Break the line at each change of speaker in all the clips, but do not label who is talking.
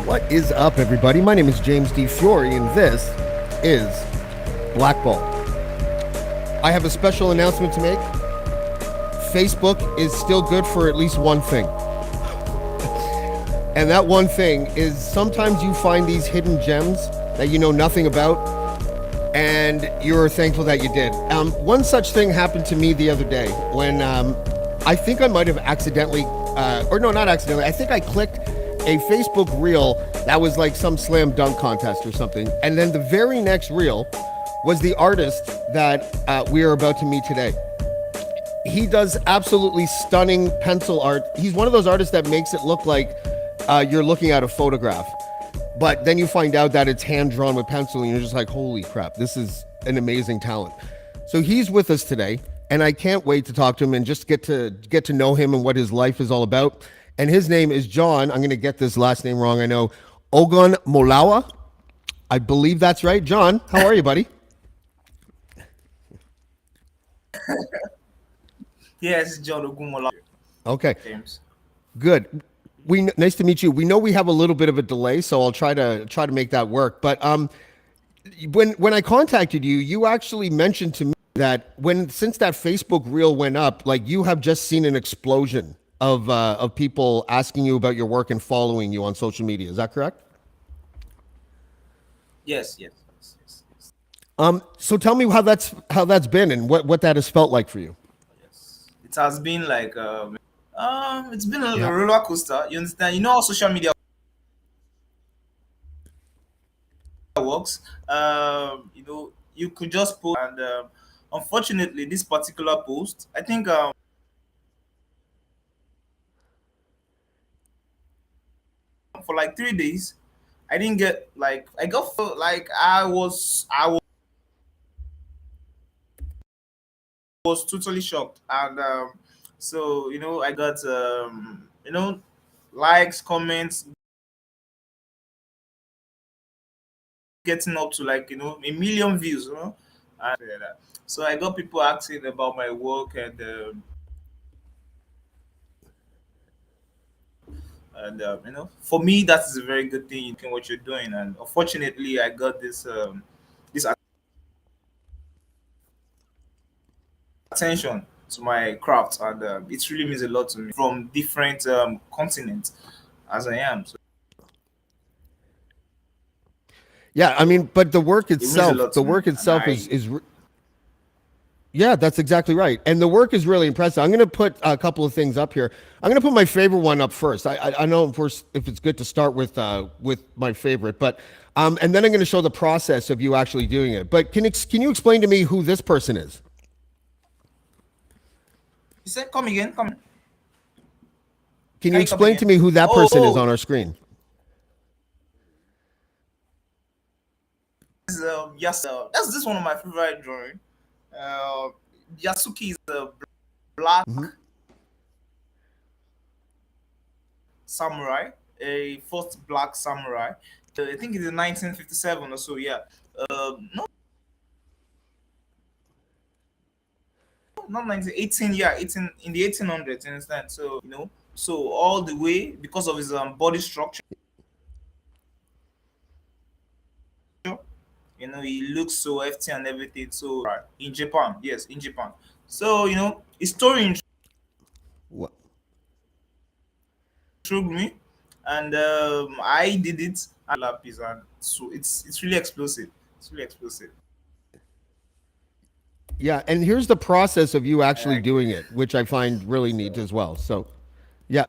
What is up, everybody? My name is James D. Fiore, and this is Blackballed. I have a special announcement to make. Facebook is still good for at least one thing. And that one thing is sometimes you find these hidden gems that you know nothing about, and you're thankful that you did. One such thing happened to me the other day when I think I might have accidentally, or no, not accidentally, I think I clicked a Facebook reel that was like some slam dunk contest or something. And then the very next reel was the artist that we are about to meet today. He does absolutely stunning pencil art. He's one of those artists that makes it look like you're looking at a photograph. But then you find out that it's hand drawn with pencil, and you're just like, holy crap, this is an amazing talent. So he's with us today, and I can't wait to talk to him and just get to know him and what his life is all about. And his name is John. I'm going to get this last name wrong, I know. Ogunmolowa. I believe that's right. John, how are you, buddy?
Yes, John Ogunmolowa.
Okay,
James.
good. Nice to meet you. We know we have a little bit of a delay, so I'll try to make that work. But when I contacted you, you actually mentioned to me that since that Facebook reel went up, like you have just seen an explosion of people asking you about your work and following you on social media. Is that correct?
Yes.
So tell me how that's been and what that has felt like for you.
It has been like it's been a
Yeah.
roller coaster. You understand? You know how social media works. You could just post, and unfortunately, this particular post, I think for like 3 days, I didn't get like I got like I was totally shocked, and so I got likes, comments, getting up to like 1 million views, and so I got people asking about my work, and for me that is a very good thing in what you're doing, and unfortunately I got this attention to my craft, and it really means a lot to me from different continents as I am. So
Yeah, I mean, but the work
it means a
itself,
lot
the
to me,
work
and
itself
I
is yeah, that's exactly right. And the work is really impressive. I'm going to put a couple of things up here. I'm going to put my favorite one up first. I know if it's good to start with my favorite, but and then I'm going to show the process of you actually doing it. But can you explain to me who this person is?
you said come again, come.
Can you
Can you come
explain to
again?
me who that person is
Oh,
on our screen?
yes, that's this one of my favorite drawing. Uh, Yasuki is a black
Hmm.
samurai, a first black samurai. I think it's in 1957 or so. Yeah, no, not 1918. Yeah, 18 in the 1800s. You understand? So so all the way because of his body structure. He looks so hefty and everything. So right, in Japan, yes, in Japan. So his story
What?
intrigued me, and I did it. And lapis, and so it's really explosive. It's really explosive.
Yeah, and here's the process of you
I
actually
like it.
doing it, which I find really neat
So
as well. So, yeah.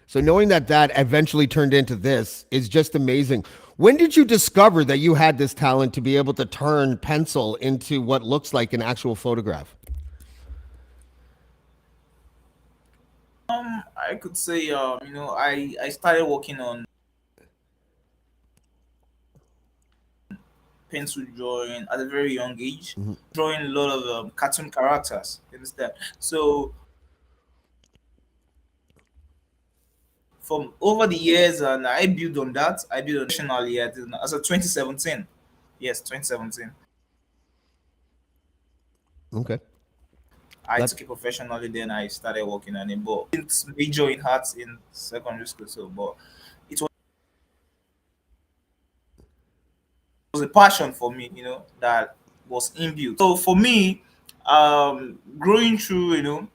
So knowing that eventually turned into this is just amazing. When did you discover that you had this talent to be able to turn pencil into what looks like an actual photograph?
I could say I started working on pencil drawing at a very young age,
Mhm.
drawing a lot of cartoon characters. You understand? So from over the years, and I built on that. I built on professionally as a 2017. Yes, 2017.
Okay.
I
That
took it professionally. Then I started working on it. But it's major in arts in secondary school. So, but it was a passion for me, that was inbuilt. So for me, growing through,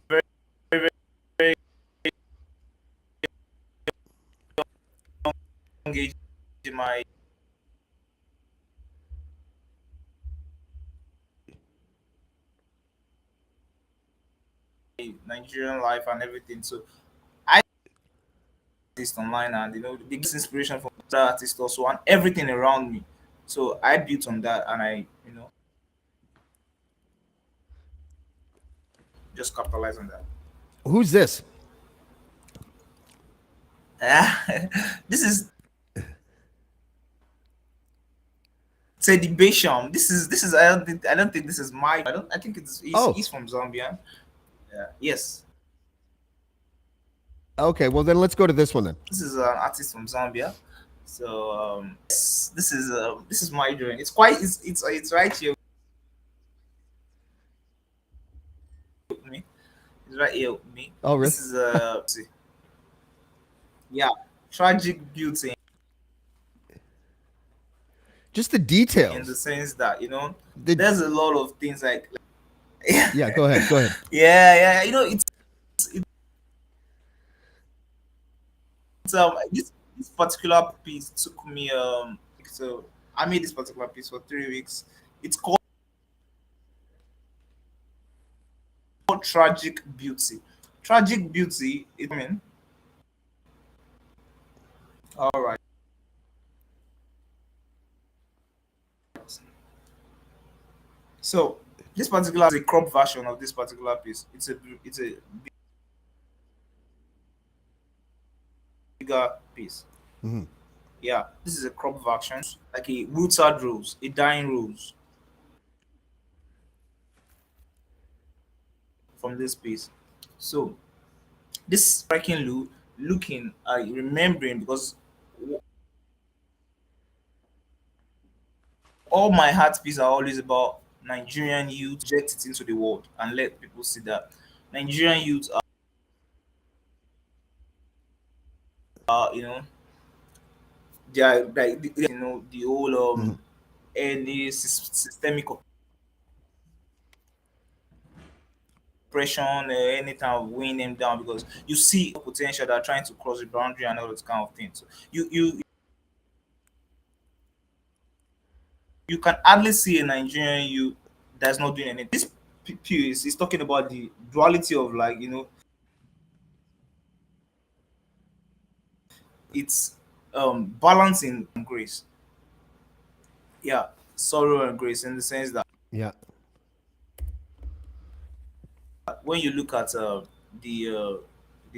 very, very, very young age in my Nigerian life and everything. So I artist online, and the biggest inspiration from that artist also, and everything around me. So I built on that, and I just capitalize on that.
who's this?
This is Teddy Basham. This is I don't think this is my I think
Oh,
he's from Zambia. Yeah. Yes.
okay. Well, then let's go to this one then.
This is an artist from Zambia. So this is my drawing. It's right here with me. It's right here with me.
Oh, really?
This is yeah, tragic beauty
Just the
in the
details.
sense that
The
there's a lot of things like yeah,
Yeah. Go ahead. Go ahead.
yeah. This particular piece took me so I made this particular piece for 3 weeks. It's called Tragic Beauty. Tragic Beauty. I mean, all right. So this particular is a crop version of this particular piece. It's a bigger piece.
Hmm.
Yeah, this is a crop version, like a wilted rose, a dying rose from this piece. So this striking looking, remembering, because all my heart pieces are always about Nigerian youth, project it into the world and let people see that Nigerian youth are, they are like the whole
Hmm.
any systemic oppression, anytime weighing them down, because you see potential that are trying to cross the boundary and all those kind of things. So you can hardly see a Nigerian youth that's not doing anything. This piece is talking about the duality of, like, it's balancing grace. Yeah, sorrow and grace, in the sense that
Yeah.
when you look at the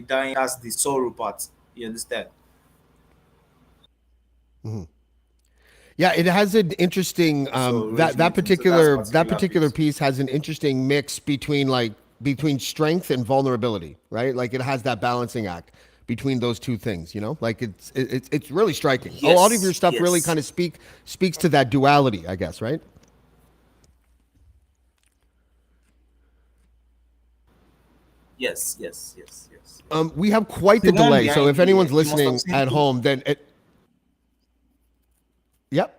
dying, has the sorrow part. You understand?
Hmm. Yeah, it has an interesting
So
that
originating. So that's
that
particular
particular
piece.
piece has an interesting mix between between strength and vulnerability, right? Like it has that balancing act between those two things, Like it's really striking. A lot of your
Yes,
stuff really
yes,
kind of speaks to that duality, I guess, right?
yes.
We have quite
The
the
one
delay, so
behind
if
me,
anyone's
you must have
listening
seen
at
it.
home, then yep.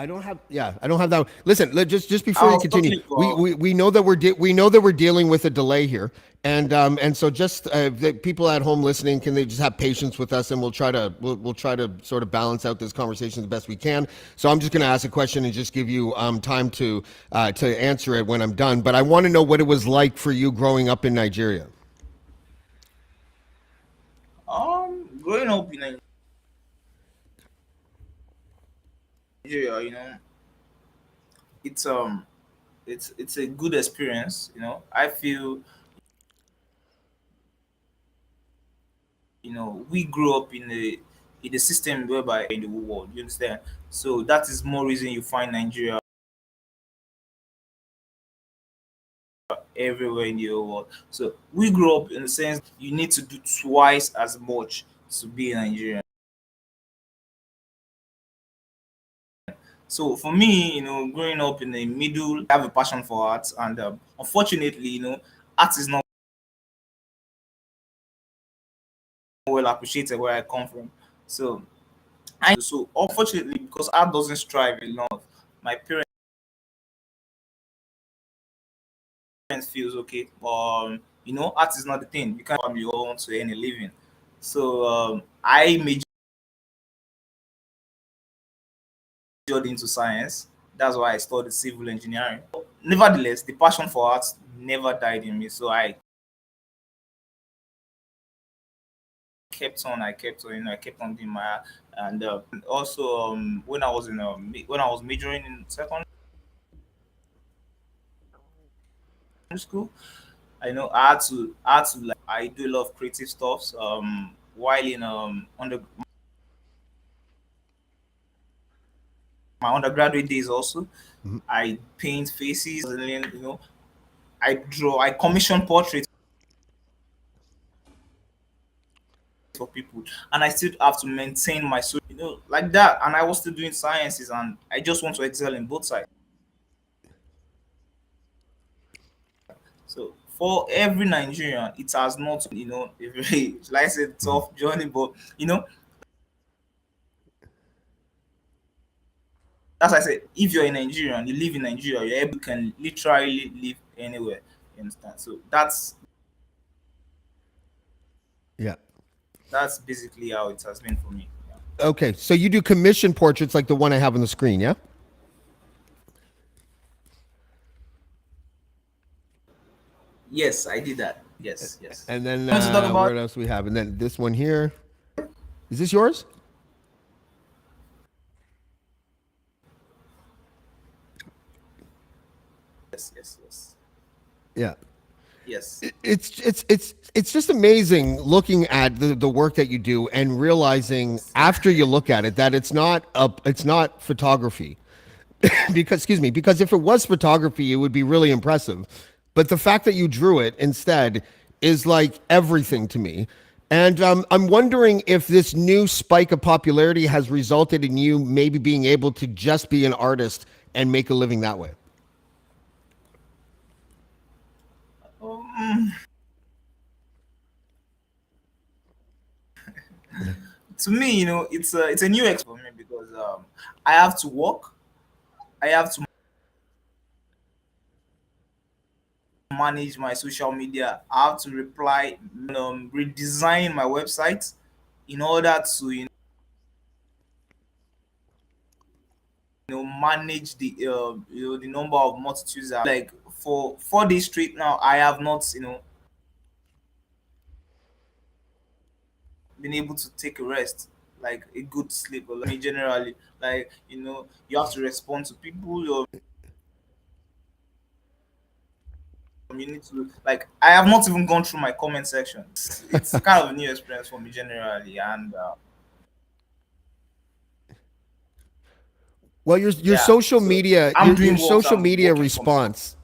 I don't have. Yeah, I don't have that. Listen, just
I
before you
was
continue,
talking about.
we know that we know that we're dealing with a delay here, and so just the people at home listening, can they just have patience with us, and we'll try to sort of balance out this conversation the best we can. So I'm just going to ask a question and just give you time to answer it when I'm done. But I want to know what it was like for you growing up in Nigeria.
Growing up in Nigeria, it's it's a good experience. I feel we grew up in a system whereby in the whole world. You understand? So that is more reason you find Nigeria everywhere in the whole world. So we grew up in the sense you need to do twice as much to be a Nigerian. So for me, growing up in the middle, I have a passion for art, and unfortunately, art is not well appreciated where I come from. So so unfortunately, because art doesn't strive enough, my parents feels okay. Art is not the thing. You can't family all want to earn a living. So I majored into science. That's why I studied civil engineering. Nevertheless, the passion for art never died in me. So I kept on, I kept on doing my art. And also, when I was when I was majoring in secondary school, I had to like I do a lot of creative stuff. While in my undergraduate days also,
Mhm.
I paint faces, and then I commission portraits for people, and I still have to maintain my like that. And I was still doing sciences, and I just want to excel in both sides. So for every Nigerian, it has not a very like I said
Mhm.
tough journey, but as I said, if you're a Nigerian, you live in Nigeria, you're able can literally live anywhere. You understand? So
Yeah.
that's basically how it has been for me. Yeah.
Okay, so you do commission portraits like the one I have on the screen, yeah?
Yes, I did that. Yes, yes.
And then
Want to talk about
what else we have? And then this one here. Is this yours?
yes, yes, yes,
Yeah.
yes.
It's just amazing looking at the work that you do and realizing after you look at it that it's not photography. Because excuse me, because if it was photography it would be really impressive, but the fact that you drew it instead is like everything to me. And I'm wondering if this new spike of popularity has resulted in you maybe being able to just be an artist and make a living that way.
Um, to me, it's a new experience for me because I have to work, I have to manage my social media, I have to reply, redesign my website in order to manage the number of multitudes. Like for 4 days straight now, I have not been able to take a rest, like a good sleep. Or like me generally, like you have to respond to people. You need to like I have not even gone through my comment section. It's kind of a new experience for me generally, and
Well, your
yeah.
social
So
media
I'm
your
doing works.
social
I'm
media
working from home.
response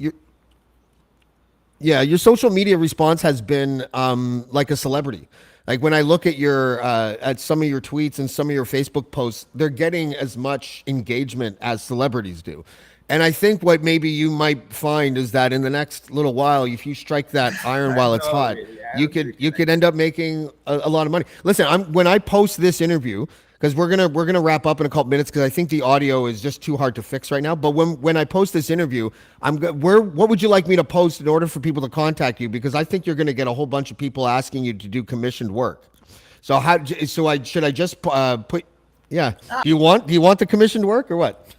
your social media response has been like a celebrity. Like when I look at your at some of your tweets and some of your Facebook posts, they're getting as much engagement as celebrities do. And I think what maybe you might find is that in the next little while, if you strike that iron while it's
No,
hot,
really, I don't take it
you
like
could end up making a lot of money. Listen, I'm when I post this interview, because we're gonna wrap up in a couple minutes because I think the audio is just too hard to fix right now. But when I post this interview, where what would you like me to post in order for people to contact you? Because I think you're gonna get a whole bunch of people asking you to do commissioned work. So I should I just put yeah? Do you want the commissioned work or what?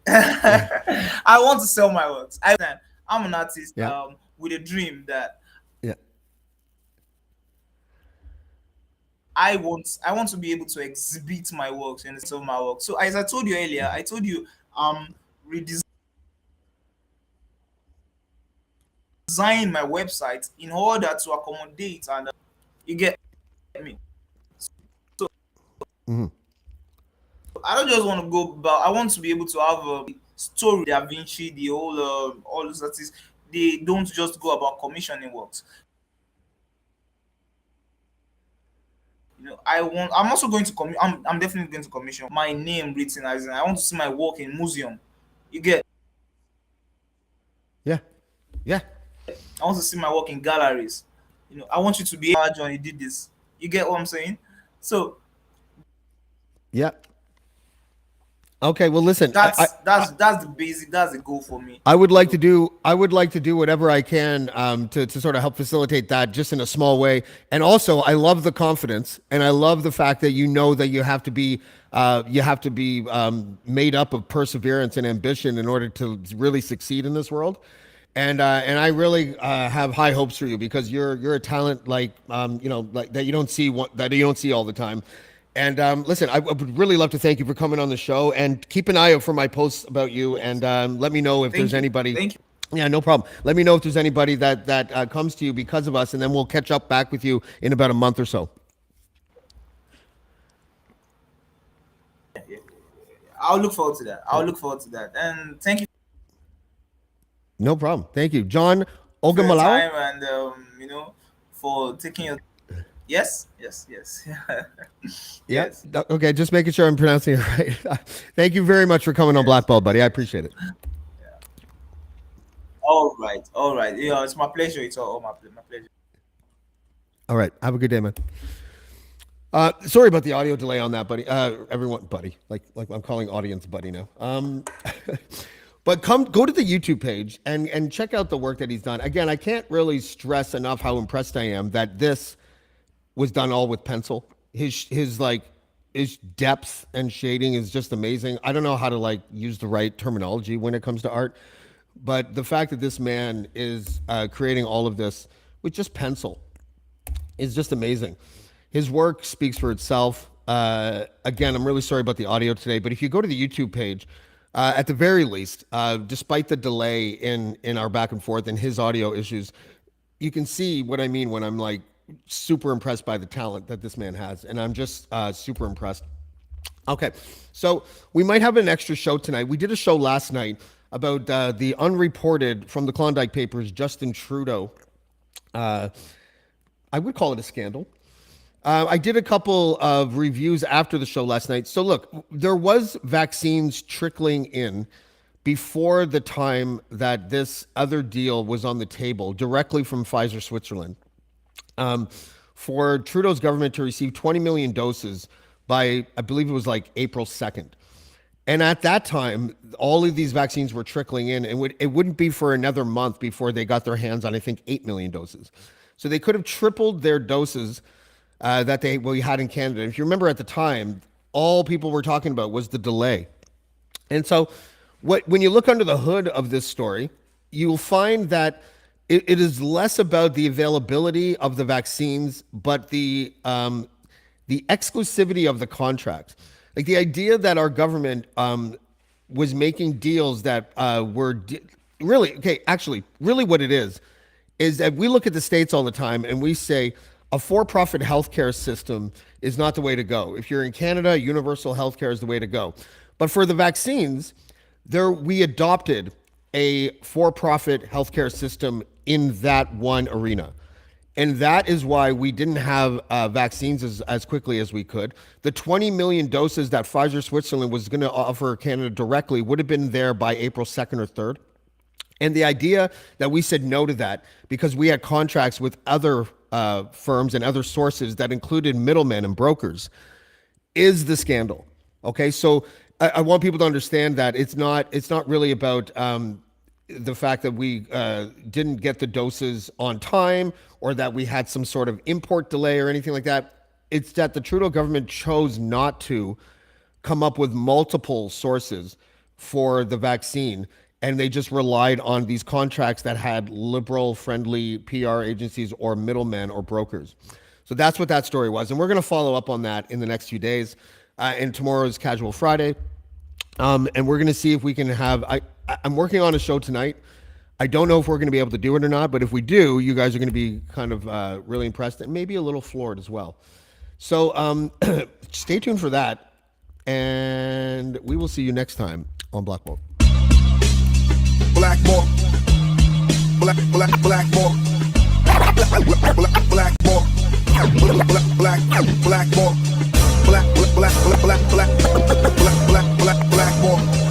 Yeah,
I want to sell my works. I'm an artist
yeah,
with a dream that
yeah.
I want to be able to exhibit my works and sell my work. So as I told you earlier, I told you redesign my website in order to accommodate and you get me. So
Mhm.
I don't just want to go, but I want to be able to have a story. Da Vinci, the whole all those artists, they don't just go about commissioning works. I'm also going to I'm definitely going to commission my name written as in, I want to see my work in museum. You get.
Yeah. Yeah.
I want to see my work in galleries. I want you to be John. You did this. You get what I'm saying? So
Yeah. Okay, well listen,
that's the basic. That's the goal for me.
I would like to do whatever I can to sort of help facilitate that just in a small way. And also, I love the confidence, and I love the fact that you know that you have to be made up of perseverance and ambition in order to really succeed in this world. And I really have high hopes for you because you're a talent like like that you don't see all the time. And listen, I would really love to thank you for coming on the show, and keep an eye out for my posts about you, and let me know if
Thank
there's
you.
anybody.
Thank you.
Yeah, no problem. Let me know if there's anybody that comes to you because of us, and then we'll catch up back with you in about a month or so.
I'll look forward to that. I'll look forward to that. And thank you
No problem. Thank you, John
for your
Ogunmolowa.
time and for taking your. Yes, yes, yes.
Yeah.
Yes.
Okay, just making sure I'm pronouncing it right. Thank you very much for coming on Blackballed, buddy. I appreciate it.
All right, all right. Yeah, it's my pleasure. It's all my pleasure.
All right. Have a good day, man. Sorry about the audio delay on that, buddy. Everyone, buddy, like I'm calling audience buddy now. But go to the YouTube page and check out the work that he's done. Again, I can't really stress enough how impressed I am that this was done all with pencil. His depth and shading is just amazing. I don't know how to use the right terminology when it comes to art, but the fact that this man is creating all of this with just pencil is just amazing. His work speaks for itself. Again, I'm really sorry about the audio today, but if you go to the YouTube page, at the very least, despite the delay in our back and forth and his audio issues, you can see what I mean when I'm super impressed by the talent that this man has, and I'm just super impressed. Okay, so we might have an extra show tonight. We did a show last night about the unreported from the Klondike Papers Justin Trudeau. I would call it a scandal. I did a couple of reviews after the show last night. So look, there was vaccines trickling in before the time that this other deal was on the table directly from Pfizer Switzerland. For Trudeau's government to receive 20 million doses by, I believe it was April 2nd. And at that time, all of these vaccines were trickling in, and it wouldn't be for another month before they got their hands on, I think, 8 million doses. So they could have tripled their doses that we had in Canada. If you remember at the time, all people were talking about was the delay. And so when you look under the hood of this story, you'll find that it is less about the availability of the vaccines, but the exclusivity of the contract. The idea that our government was making deals that really, okay, actually, really what it is that we look at the States all the time and we say a for-profit healthcare system is not the way to go. If you're in Canada, universal healthcare is the way to go. But for the vaccines, we adopted a for-profit healthcare system in that one arena. And that is why we didn't have vaccines as quickly as we could. The 20 million doses that Pfizer Switzerland was going to offer Canada directly would have been there by April 2nd or 3rd. And the idea that we said no to that because we had contracts with other firms and other sources that included middlemen and brokers is the scandal. Okay, so I want people to understand that it's not really about the fact that we didn't get the doses on time or that we had some sort of import delay or anything like that. It's that the Trudeau government chose not to come up with multiple sources for the vaccine, and they just relied on these contracts that had liberal-friendly PR agencies or middlemen or brokers. So that's what that story was, and we're going to follow up on that in the next few days. And tomorrow's Casual Friday, and we're going to see if we can have. I'm working on a show tonight. I don't know if we're going to be able to do it or not, but if we do, you guys are going to be kind of really impressed and maybe a little floored as well. So stay tuned for that. And we will see you next time on Blackballed.
Blackballed. Blackballed. Blackballed. Blackballed. Blackballed. Blackballed.